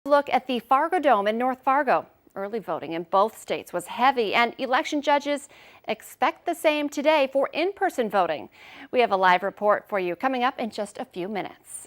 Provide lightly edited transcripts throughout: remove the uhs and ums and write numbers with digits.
Look at the Fargo Dome in North Fargo. Early voting in both states was heavy, and election judges expect the same today for in-person voting. We have a live report for you coming up in just a few minutes.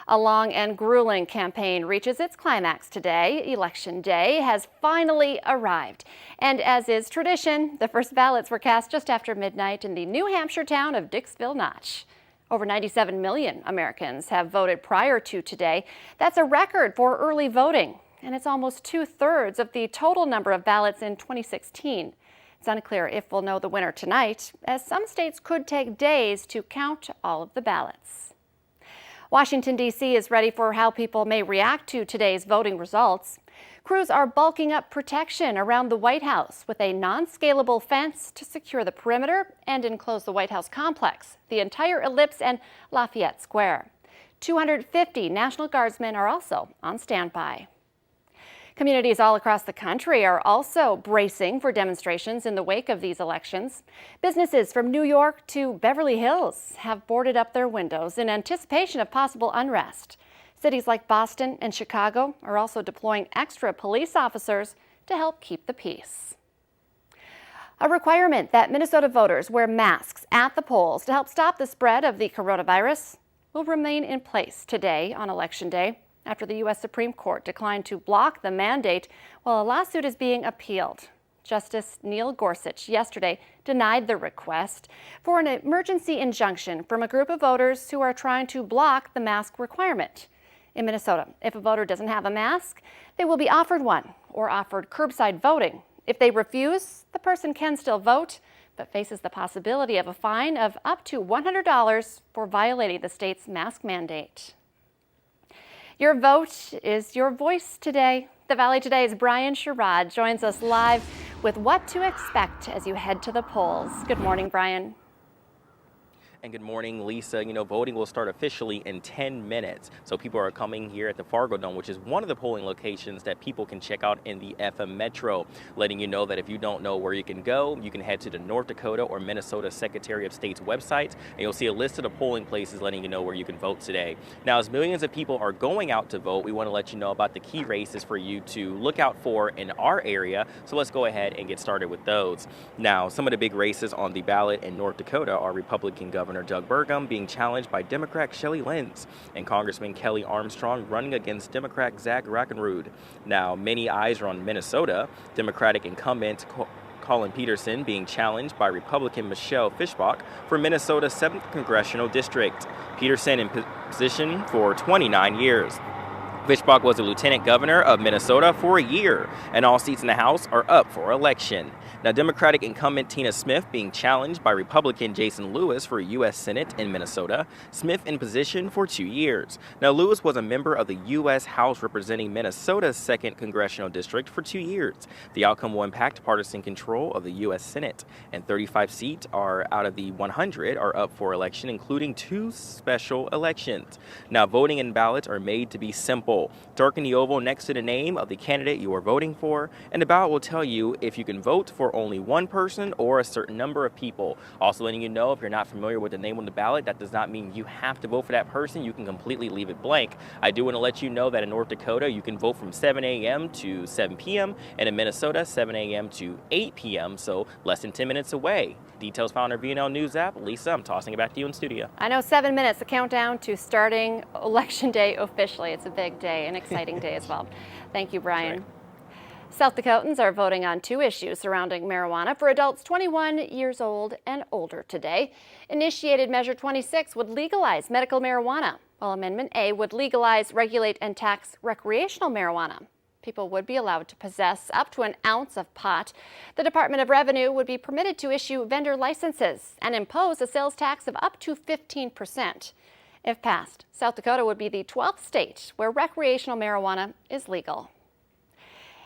A long and grueling campaign reaches its climax today. Election Day has finally arrived. And as is tradition, the first ballots were cast just after midnight in the New Hampshire town of Dixville Notch. Over 97 million Americans have voted prior to today. That's a record for early voting, and it's almost 2/3 of the total number of ballots in 2016. It's unclear if we'll know the winner tonight, as some states could take days to count all of the ballots. Washington, D.C. is ready for how people may react to today's voting results. Crews are bulking up protection around the White House with a non-scalable fence to secure the perimeter and enclose the White House complex, the entire ellipse, and Lafayette Square. 250 National Guardsmen are also on standby. Communities all across the country are also bracing for demonstrations in the wake of these elections. Businesses from New York to Beverly Hills have boarded up their windows in anticipation of possible unrest. Cities like Boston and Chicago are also deploying extra police officers to help keep the peace. A requirement that Minnesota voters wear masks at the polls to help stop the spread of the coronavirus will remain in place today on Election Day after the U.S. Supreme Court declined to block the mandate while a lawsuit is being appealed. Justice Neil Gorsuch yesterday denied the request for an emergency injunction from a group of voters who are trying to block the mask requirement. In Minnesota, if a voter doesn't have a mask, they will be offered one or offered curbside voting. If they refuse, the person can still vote, but faces the possibility of a fine of up to $100 for violating the state's mask mandate. Your vote is your voice today. The Valley Today's Brian Sherrod joins us live with what to expect as you head to the polls. Good morning, Brian. And good morning, Lisa. Voting will start officially in 10 minutes. So people are coming here at the Fargo Dome, which is one of the polling locations that people can check out in the FM Metro, letting you know that if you don't know where you can go, you can head to the North Dakota or Minnesota Secretary of State's website, and you'll see a list of the polling places letting you know where you can vote today. Now, as millions of people are going out to vote, we want to let you know about the key races for you to look out for in our area. So let's go ahead and get started with those. Now, some of the big races on the ballot in North Dakota are Republican Governor Doug Burgum being challenged by Democrat Shelley Lenz and Congressman Kelly Armstrong running against Democrat Zach Rackenrud. Now, many eyes are on Minnesota. Democratic incumbent Collin Peterson being challenged by Republican Michelle Fischbach for Minnesota's 7th Congressional District. Peterson in position for 29 years. Fischbach was the lieutenant governor of Minnesota for a year, and all seats in the House are up for election. Now, Democratic incumbent Tina Smith being challenged by Republican Jason Lewis for U.S. Senate in Minnesota. Smith in position for 2 years. Now, Lewis was a member of the U.S. House representing Minnesota's 2nd Congressional District for 2 years. The outcome will impact partisan control of the U.S. Senate, and 35 seats are out of the 100 are up for election, including 2 special elections. Now, voting and ballots are made to be simple. Darken the oval next to the name of the candidate you are voting for, and the ballot will tell you if you can vote for only one person or a certain number of people. Also letting you know, if you're not familiar with the name on the ballot, that does not mean you have to vote for that person. You can completely leave it blank. I do want to let you know that in North Dakota, you can vote from 7 a.m. to 7 p.m. and in Minnesota, 7 a.m. to 8 p.m., so less than 10 minutes away. Details found on our VNL News app. Lisa, I'm tossing it back to you in studio. I know 7 minutes, the countdown to starting Election Day officially. It's a big day, an exciting day as well. Thank you, Brian. Right. South Dakotans are voting on 2 issues surrounding marijuana for adults 21 years old and older today. Initiated Measure 26 would legalize medical marijuana, while Amendment A would legalize, regulate, and tax recreational marijuana. People would be allowed to possess up to an ounce of pot. The Department of Revenue would be permitted to issue vendor licenses and impose a sales tax of up to 15%. If passed, South Dakota would be the 12th state where recreational marijuana is legal.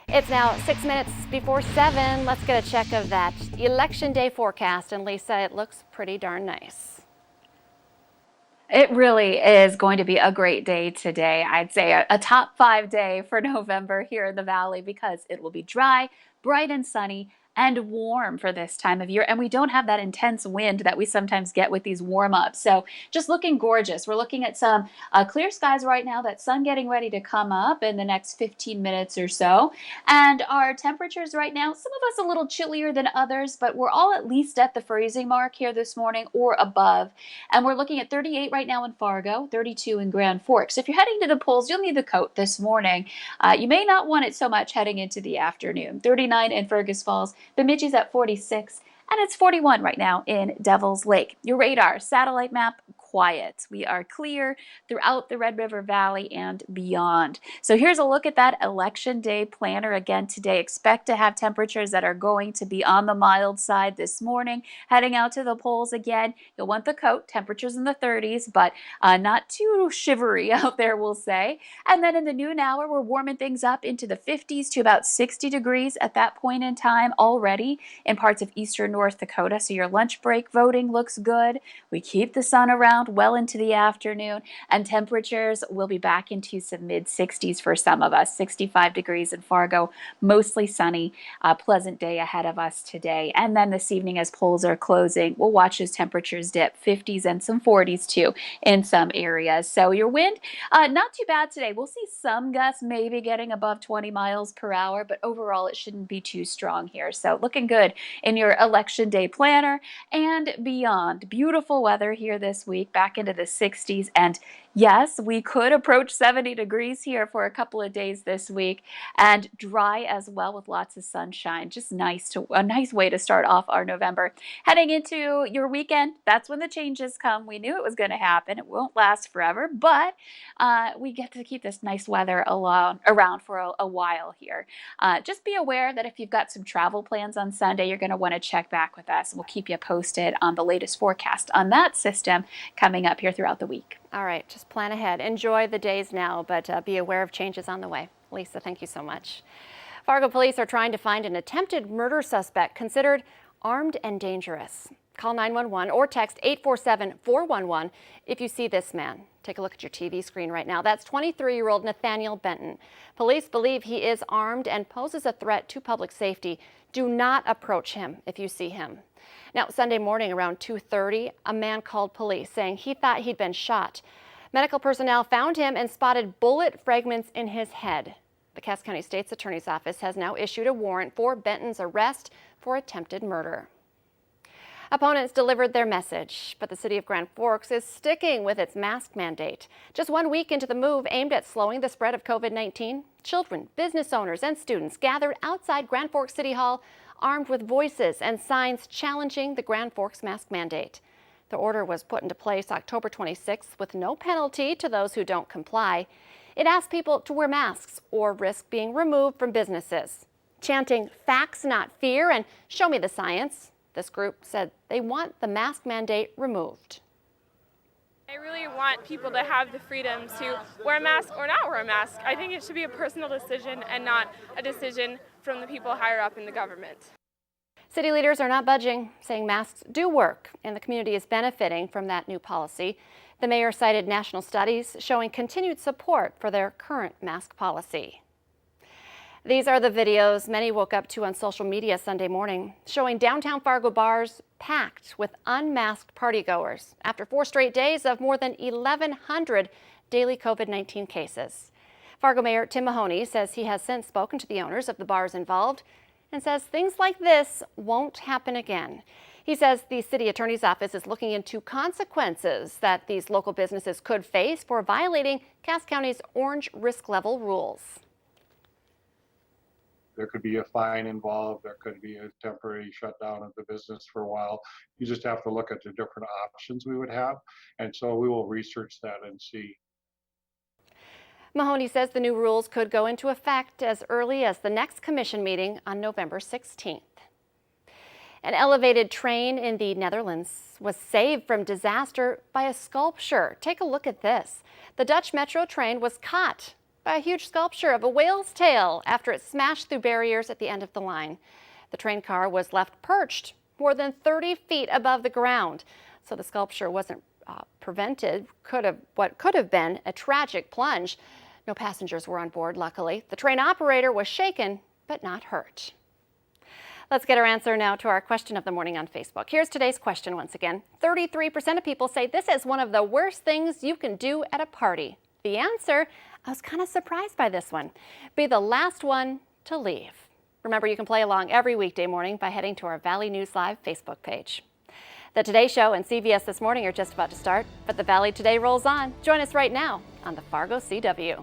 It's now 6 minutes before 7. Let's get a check of that Election Day forecast. And Lisa, it looks pretty darn nice. It really is going to be a great day today. I'd say a top 5 day for November here in the Valley because it will be dry, bright and sunny, and warm for this time of year. And we don't have that intense wind that we sometimes get with these warm ups. So just looking gorgeous. We're looking at some clear skies right now, that sun getting ready to come up in the next 15 minutes or so. And our temperatures right now, some of us a little chillier than others, but we're all at least at the freezing mark here this morning or above. And we're looking at 38 right now in Fargo, 32 in Grand Forks. If you're heading to the polls, you'll need the coat this morning. You may not want it so much heading into the afternoon. 39 in Fergus Falls, Bemidji's at 46, and it's 41 right now in Devil's Lake. Your radar, satellite map, quiet. We are clear throughout the Red River Valley and beyond. So here's a look at that election day planner again today. Expect to have temperatures that are going to be on the mild side this morning. Heading out to the polls again, you'll want the coat, temperatures in the 30s, but not too shivery out there, we'll say. And then in the noon hour, we're warming things up into the 50s to about 60 degrees at that point in time already in parts of eastern North Dakota. So your lunch break voting looks good. We keep the sun around well into the afternoon, and temperatures will be back into some mid-60s for some of us. 65 degrees in Fargo, mostly sunny, pleasant day ahead of us today. And then this evening as polls are closing, we'll watch as temperatures dip, 50s and some 40s too in some areas. So your wind, not too bad today. We'll see some gusts maybe getting above 20 miles per hour, but overall it shouldn't be too strong here. So looking good in your election day planner and beyond. Beautiful weather here this week, back into the 60s, and yes, we could approach 70 degrees here for a couple of days this week, and dry as well with lots of sunshine. Just a nice way to start off our November. Heading into your weekend, that's when the changes come. We knew it was going to happen. It won't last forever, but we get to keep this nice weather around for a while here. Just be aware that if you've got some travel plans on Sunday, you're going to want to check back with us. We'll keep you posted on the latest forecast on that system coming up here throughout the week. All right, just plan ahead. Enjoy the days now, but be aware of changes on the way. Lisa, thank you so much. Fargo police are trying to find an attempted murder suspect considered armed and dangerous. Call 911 or text 847-411 if you see this man. Take a look at your TV screen right now. That's 23-year-old Nathaniel Benton. Police believe he is armed and poses a threat to public safety. Do not approach him if you see him. Now, Sunday morning around 2:30, a man called police saying he thought he'd been shot. Medical personnel found him and spotted bullet fragments in his head. The Cass County State's Attorney's Office has now issued a warrant for Benton's arrest for attempted murder. Opponents delivered their message, but the city of Grand Forks is sticking with its mask mandate. Just 1 week into the move aimed at slowing the spread of COVID-19, children, business owners, and students gathered outside Grand Forks City Hall armed with voices and signs challenging the Grand Forks mask mandate. The order was put into place October 26th with no penalty to those who don't comply. It asked people to wear masks or risk being removed from businesses. Chanting "Facts, not fear" and "Show me the science," this group said they want the mask mandate removed. I really want people to have the freedom to wear a mask or not wear a mask. I think it should be a personal decision and not a decision from the people higher up in the government. City leaders are not budging, saying masks do work, and the community is benefiting from that new policy. The mayor cited national studies showing continued support for their current mask policy. These are the videos many woke up to on social media Sunday morning, showing downtown Fargo bars packed with unmasked partygoers after 4 straight days of more than 1,100 daily COVID-19 cases. Fargo Mayor Tim Mahoney says he has since spoken to the owners of the bars involved and says things like this won't happen again. He says the city attorney's office is looking into consequences that these local businesses could face for violating Cass County's orange risk level rules. There could be a fine involved. There could be a temporary shutdown of the business for a while. You just have to look at the different options we would have. And so we will research that and see. Mahoney says the new rules could go into effect as early as the next commission meeting on November 16th. An elevated train in the Netherlands was saved from disaster by a sculpture. Take a look at this. The Dutch metro train was caught by a huge sculpture of a whale's tail after it smashed through barriers at the end of the line. The train car was left perched more than 30 feet above the ground, so the sculpture wasn't prevented what could have been a tragic plunge. No passengers were on board, luckily. The train operator was shaken but not hurt. Let's get our answer now to our question of the morning on Facebook. Here's today's question once again. 33% of people say this is one of the worst things you can do at a party. The answer, I was kind of surprised by this one, be the last one to leave. Remember, you can play along every weekday morning by heading to our Valley News Live Facebook page. The Today Show and CVS This Morning are just about to start, but the Valley Today rolls on. Join us right now on the Fargo CW.